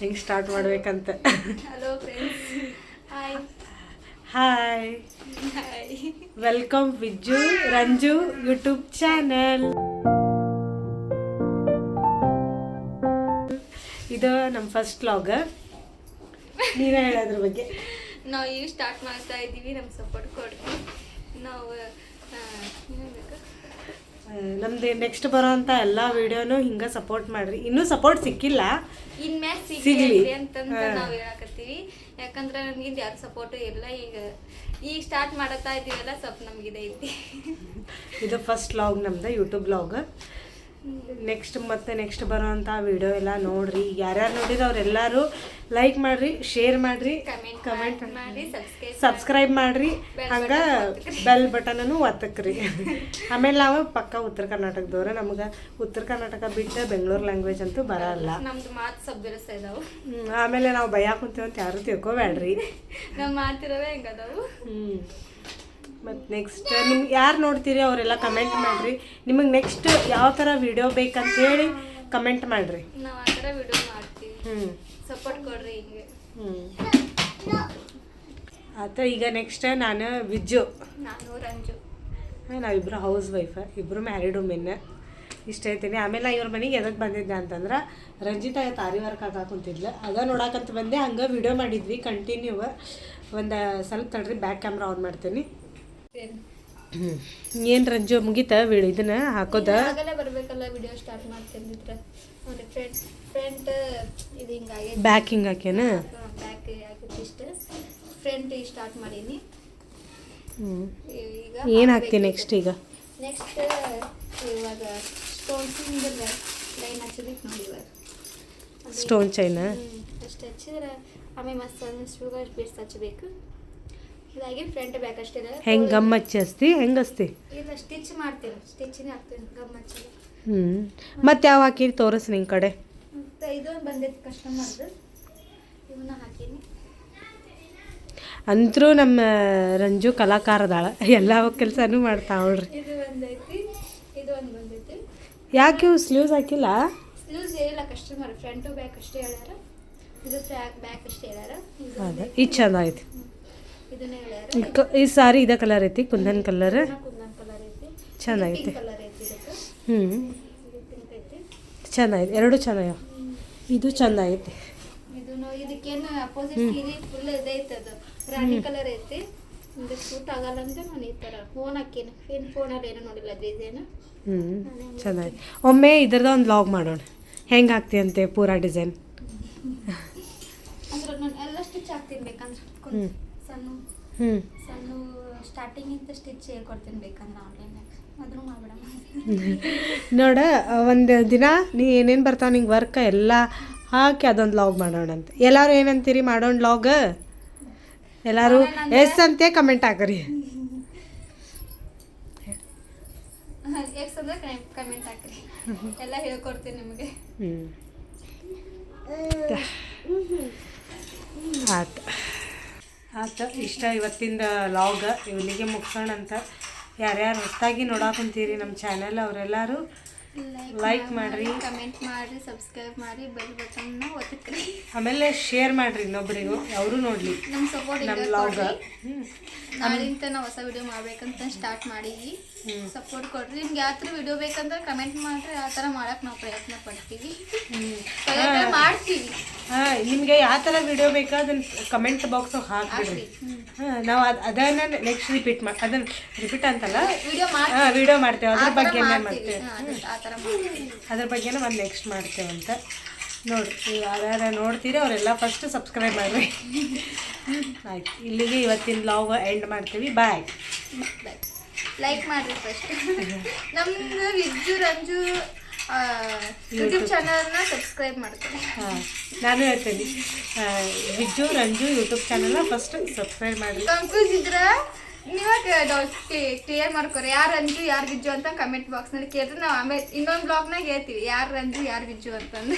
ಹೆಂಗೆ ಸ್ಟಾರ್ಟ್ ಮಾಡ್ಬೇಕಂತ. Hello friends, hi hi, hi. Welcome Vijju Ranju YouTube channel. ಇದು ನಮ್ಮ ಫಸ್ಟ್ ವ್ಲಾಗ್. ನೀವೇ ಹೇಳೋದ್ರ ಬಗ್ಗೆ. ನಾವು ಈಗ ಸ್ಟಾರ್ಟ್ ಮಾಡ್ತಾ ಇದ್ದೀವಿ, ನಮ್ಗೆ ಸಪೋರ್ಟ್ ಕೊಡ್ರಿ. ನಾವು ನಮ್ದು ನೆಕ್ಸ್ಟ್ ಬರೋಂಥ ಎಲ್ಲ ವಿಡಿಯೋನು ಹಿಂಗೆ ಸಪೋರ್ಟ್ ಮಾಡ್ರಿ. ಇನ್ನೂ ಸಪೋರ್ಟ್ ಸಿಕ್ಕಿಲ್ಲ, ಇನ್ಮ್ಯಾಗ ಸಿಗ್ಲಿ ಅಂತಂತ ನಾವು ಹೇಳಕತ್ತೀವಿ. ಯಾಕಂದ್ರೆ ನಮ್ಗಿಂದ ಯಾರು ಸಪೋರ್ಟು ಇಲ್ಲ. ಈಗ ಸ್ಟಾರ್ಟ್ ಮಾಡತ್ತಾ ಇದ್ದೀವಲ್ಲ, ಸ್ವಲ್ಪ ನಮ್ಗಿದೆ ಐತಿ. ಇದು ಫಸ್ಟ್ ವ್ಲಾಗ್ ನಮ್ದು, ಯೂಟ್ಯೂಬ್ ವ್ಲಾಗ್. ನೆಕ್ಸ್ಟ್ ಬರೋಂಥ ವಿಡಿಯೋ ಎಲ್ಲ ನೋಡ್ರಿ. ಯಾರ್ಯಾರು ನೋಡಿದ್ರೆ ಅವರೆಲ್ಲರೂ ಲೈಕ್ ಮಾಡ್ರಿ, ಶೇರ್ ಮಾಡ್ರಿ, ಕಮೆಂಟ್ ಮಾಡಿ, ಸಬ್ಸ್ಕ್ರೈಬ್ ಮಾಡ್ರಿ. ಹಂಗೆ ಬೆಲ್ ಬಟನನ್ನು ಒತ್ತಕ್ರಿ. ಆಮೇಲೆ ನಾವು ಪಕ್ಕ ಉತ್ತರ ಕರ್ನಾಟಕದವ್ರೆ. ನಮ್ಗೆ ಉತ್ತರ ಕರ್ನಾಟಕ ಬಿಟ್ಟು ಬೆಂಗಳೂರು ಲ್ಯಾಂಗ್ವೇಜ್ ಅಂತೂ ಬರಲ್ಲ. ನಮ್ದು ಮಾತು ಸಬ್ಬಿರಸ ಇದಾವು. ಆಮೇಲೆ ನಾವು ಭಯ ಕುಂತೀವಿ ಅಂತ ಯಾರು ತಿಳ್ಕೊಬೇಡ್ರಿ. ನಾವು ಮಾತಿರೋವೇ ಹೆಂಗದಾವು. ಮತ್ತು ನೆಕ್ಸ್ಟ್ ನಿಮ್ಗೆ ಯಾರು ನೋಡ್ತೀರಿ ಅವರೆಲ್ಲ ಕಮೆಂಟ್ ಮಾಡಿರಿ. ನಿಮಗೆ ನೆಕ್ಸ್ಟ್ ಯಾವ ಥರ ವಿಡಿಯೋ ಬೇಕಂತ ಹೇಳಿ ಕಮೆಂಟ್ ಮಾಡಿರಿ. ನಾವು ಆ ಥರ ವಿಡಿಯೋ ಮಾಡ್ತೀವಿ, ಸಪೋರ್ಟ್ ಕೊಡ್ರಿ. ಹಿಂಗೆ ಆತ. ಈಗ ನೆಕ್ಸ್ಟ್ ನಾನು ವಿಜ್ಜು, ನಾನು ರಂಜು. ನಾವಿಬ್ಬರು ಹೌಸ್ ವೈಫ್, ಇಬ್ಬರು ಮ್ಯಾರಿಡ್ ವುಮೆನ್. ಇಷ್ಟ ಐತೀನಿ. ಆಮೇಲೆ ನಾ ಇವ್ರ ಮನೆಗೆ ಎದಕ್ಕೆ ಬಂದಿದ್ದೆ ಅಂತಂದ್ರೆ ರಂಜಿತಾ ತಾರಿ ವರ್ಕ್ ಹಾಕಾಕುಂತಿದ್ಲು, ಅದ ನೋಡಾಕಂತ ಬಂದೆ. ಹಂಗೆ ವಿಡಿಯೋ ಮಾಡಿದ್ವಿ ಕಂಟಿನ್ಯೂ. ಒಂದು ಸ್ವಲ್ಪ ತಡ್ರಿ, ಬ್ಯಾಕ್ ಕ್ಯಾಮ್ರಾ ಆನ್ ಮಾಡ್ತೀನಿ. ಏನು ರಂಜು ಮುಗೀತಾ ಇದನ್ನ ಹಾಕೋದ? ಆಗಲೇ ಬರಬೇಕಲ್ಲ ವಿಡಿಯೋ ಸ್ಟಾರ್ಟ್ ಮಾಡ್ತಿದ್ರೆ. ನೋಡಿ ಫ್ರಂಟ್ ಇದು ಹಿಂಗಾಗಿ ಬ್ಯಾಕ್ ಹಿಂಗೆ ಹಾಕ್ಯಾನ, ಬ್ಯಾಕ್ ಆಗಿತ್ತು ಇಷ್ಟು. ಫ್ರಂಟ್ ಈಗ ಸ್ಟಾರ್ಟ್ ಮಾಡೀನಿ. ಈಗ ಏನು ಹಾಕ್ತೀನಿ ನೆಕ್ಸ್ಟ್? ಈಗ ನೆಕ್ಸ್ಟ್ ಇವಾಗ ಸ್ಟೋನ್ಸ್ ಲೈನ್ ಹಚ್ಚಬೇಕು ನೋಡಿ. ಇವಾಗ ಸ್ಟೋನ್ ಚೈನ ಅಷ್ಟು ಹಚ್ಚಿದ್ರೆ ಆಮೇಲೆ ಮಸ್ತ್ ಶುಗರ್ ಬೀಡ್ಸ್ ಹಚ್ಚಬೇಕು. ಇದಾಗಿ ಫ್ರಂಟ್ ಬ್ಯಾಕ್ ಅಷ್ಟೇ. ಹೆಂಗೆ ಗಮ್ ಹಚ್ಚಿ ಹೆಂಗೆ ಹಚ್ತಿ? ಇಲ್ಲ, ಸ್ಟಿಚ್ ಮಾಡ್ತೀನಿ, ಸ್ಟಿಚ್ನೇ ಹಾಕ್ತೀನಿ, ಗಮ್ ಹಚ್ಚಿ. ಮತ್ತೆ ಯಾವ ಹಾಕಿರಿ ತೋರಿಸ್ ನಿನ್ನ ಕಡೆ. ಮತ್ತು ಇದೊಂದು ಬಂದೈತಿ ಕಸ್ಟಮರ್ದು, ಇವನ್ನ ಹಾಕೀನಿ. ಅಂತರೂ ನಮ್ಮ ರಂಜು ಕಲಾಕಾರದಾಳ, ಎಲ್ಲ ಕೆಲಸನೂ ಮಾಡ್ತಾವಳ್ರಿ. ಇದು ಬಂದೈತಿ, ಇದು ಒಂದು ಬಂದೈತಿ. ಯಾಕೆ ಇವು ಸ್ಲೀವ್ಸ್ ಹಾಕಿಲ್ಲ? ಸ್ಲೀವ್ಸ್ ಏನಿಲ್ಲ, ಕಸ್ಟಮರ್ ಫ್ರಂಟು ಬ್ಯಾಕ್ ಅಷ್ಟೇ ಹೇಳ್ಯಾರ. ಇದು ಬ್ಯಾಕ್ ಅಷ್ಟೇ ಹೇಳ್ಯಾರ. ಅದೇ ಇದು ಚಂದ ಐತಿ. ಇದನ್ನೇ ಹೇಳ್ಯಾರ. ಈ ಸಾರಿ ಇದೇ ಕಲರ್ ಐತಿ, ಕುಂದನ್ ಕಲರ್ ಕುಂದನ್ ಕಲರ್ ಐತಿ, ಚೆನ್ನಾಗೈತಿ. ಕಲರ್ ಐತಿ ಇದಕ್ಕೆ. ಪಿಂಕ್ ಐತಿ, ಚೆನ್ನಾಗೈತಿ. ಎರಡು ಚೆನ್ನಾಗ. ಇದು ಚಂದ ಐತಿ. ಇದಕ್ಕೇನು ಅಪೋಸಿಟ್ ಸೀರೆ ಫುಲ್ ಇದೈತೆ, ಅದು ರಾಣಿ ಕಲರ್ ಐತಿ. ಇದಕ್ಕೆ ಸೂಟ್ ಆಗಲ್ಲ ಅಂದ್ರೆ ನಾನು ಈ ಥರ ಫೋನ್ ಹಾಕೀನಿ. ಏನು ಫೋನಲ್ಲಿ ಏನೋ ನೋಡಿಲ್ಲ ಡಿಸೈನ್. ಚೆನ್ನಾಗಿ. ಒಮ್ಮೆ ಇದ್ರದ ಒಂದು ವ್ಲಾಗ್ ಮಾಡೋಣ, ಹೆಂಗೆ ಹಾಕ್ತೀಯಂತೆ ಪೂರಾ ಡಿಸೈನ್. ಅಂದ್ರೆ ನಾನು ಎಲ್ಲ ಸ್ಟಿಚ್ ಹಾಕ್ತೀನಿ ಬೇಕಂದ್ರೆ. ಸಣ್ಣ ಸ್ಟಾರ್ಟಿಂಗಿಂದ ಸ್ಟಿಚ್ ಹೇಳ್ಕೊಡ್ತೀನಿ ಬೇಕಂದ್ರೆ ಆನ್ಲೈನಾಗ. ಅದನ್ನು ಮಾಡ್ಬಿಡಮ್ಮ. ನೋಡ, ಒಂದು ದಿನ ನೀ ಏನೇನು ಬರ್ತಾವ ನಿಂಗೆ ವರ್ಕ್ ಎಲ್ಲ ಹಾಕಿ ಅದೊಂದು ವ್ಲಾಗ್ ಮಾಡೋಣ ಅಂತ. ಎಲ್ಲರೂ ಏನಂತೀರಿ ಮಾಡೋಣ ವ್ಲಾಗ್? ಎಲ್ಲರೂ ಎಸ್ ಅಂತೆ ಕಮೆಂಟ್ ಹಾಕ್ರಿ. ಎಕ್ಸ್ ಅಂದ್ರೆ ಕಮೆಂಟ್ ಹಾಕ್ರಿ, ಎಲ್ಲ ಹೇಳ್ಕೊಡ್ತೀನಿ ನಿಮಗೆ. ಆತ ಇಷ್ಟ ಇವತ್ತಿಂದ ವ್ಲಾಗ್. ಇವನಿಗೆ ಮುಗಿಸೋಣ ಅಂತ. ಯಾರ್ಯಾರು ಹೊಸದಾಗಿ ನೋಡಾಕುಂತೀರಿ ನಮ್ಮ ಚಾನಲ್ ಅವರೆಲ್ಲರೂ ಲೈಕ್ ಮಾಡಿರಿ, ಕಮೆಂಟ್ ಮಾಡಿರಿ, ಸಬ್ಸ್ಕ್ರೈಬ್ ಮಾಡಿ, ಬೆಲ್ ಬಟನ್ನ ಒತ್ತಿಕ್ರಿ. ಆಮೇಲೆ ಶೇರ್ ಮಾಡಿರಿ ಇನ್ನೊಬ್ಬರಿಗೂ, ಅವರು ನೋಡಲಿ ನಮ್ಮ ಸಪೋರ್ಟ್. ನಮ್ಮ ವ್ಲಾಗ್ ನಾಳಿಂದ ನಾವು ಹೊಸ ವಿಡಿಯೋ ಮಾಡ್ಬೇಕಂತ ಸ್ಟಾರ್ಟ್ ಮಾಡೀವಿ. ಸಪೋರ್ಟ್ ಕೊಡ್ರಿ. ನಿಮ್ಗೆ ಯಾವ ಥರ ವಿಡಿಯೋ ಬೇಕಂದ್ರೆ ಕಮೆಂಟ್ ಮಾಡಿರಿ, ಆ ಥರ ಮಾಡೋಕೆ ನಾವು ಪ್ರಯತ್ನ ಪಡ್ತೀವಿ, ಮಾಡ್ತೀವಿ. ನಿಮಗೆ ಯಾವ ಥರ ವಿಡಿಯೋ ಬೇಕೋ ಅದನ್ನು ಕಮೆಂಟ್ ಬಾಕ್ಸಿಗೆ ಹಾಕಿಬಿಡ್ರಿ. ನಾವು ಅದನ್ನು ನೆಕ್ಸ್ಟ್ ಅದನ್ನು ರಿಪೀಟ್ ಅಂತಲ್ಲ, ವಿಡಿಯೋ ಮಾಡ್ತೇವೆ. ಅದ್ರ ಬಗ್ಗೆ ಮಾಡ್ತೇವೆ, ಅದ್ರ ಬಗ್ಗೆನೇ ಒಂದು ನೆಕ್ಸ್ಟ್ ಮಾಡ್ತೇವೆ ಅಂತ ನೋಡ್ರಿ. ಯಾರ್ಯಾರು ನೋಡ್ತೀರಿ ಅವರೆಲ್ಲ ಫಸ್ಟ್ ಸಬ್ಸ್ಕ್ರೈಬ್ ಮಾಡಿರಿ. ಆಯ್ತು, ಇಲ್ಲಿಗೆ ಇವತ್ತಿನ ವ್ಲಾಗ್ ಎಂಡ್ ಮಾಡ್ತೀವಿ. ಬಾಯ್. ಲೈಕ್ ಮಾಡಿರಿ ಫಸ್ಟ್. ನಮ್ದು ವಿಜ್ಜು ರಂಜು ಯೂಟ್ಯೂಬ್ ಚಾನಲ್ನ ಸಬ್ಸ್ಕ್ರೈಬ್ ಮಾಡ್ತೀನಿ. ನಾನು ಹೇಳ್ತೀನಿ, ವಿಜ್ಜು ರಂಜು ಯೂಟ್ಯೂಬ್ ಚಾನಲ್ನ ಫಸ್ಟ್ ಸಬ್ಸ್ಕ್ರೈಬ್ ಮಾಡಿರಿ. ಕನ್ಫ್ಯೂಸ್ ಇದ್ರೆ ಕ್ಲಿಯರ್ ಮಾಡ್ಕೊರಿ, ಯಾರು ರಂಜು ಯಾರು ವಿಜ್ಜು ಅಂತ ಕಮೆಂಟ್ ಬಾಕ್ಸ್ನಲ್ಲಿ ಕೇಳಿದ್ರೆ ನಾವು ಆಮೇಲೆ ಇನ್ನೊಂದು ಬ್ಲಾಗ್ನಾಗ ಹೇಳ್ತೀವಿ ಯಾರು ರಂಜು ಯಾರು ವಿಜ್ಜು ಅಂತಂದು.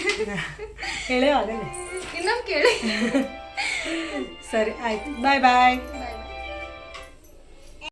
ಹೇಳೇ ಅದೇ ಇನ್ನೊಂದು ಕೇಳಿ. ಸರಿ, ಆಯ್ತು. ಬಾಯ್ ಬಾಯ್.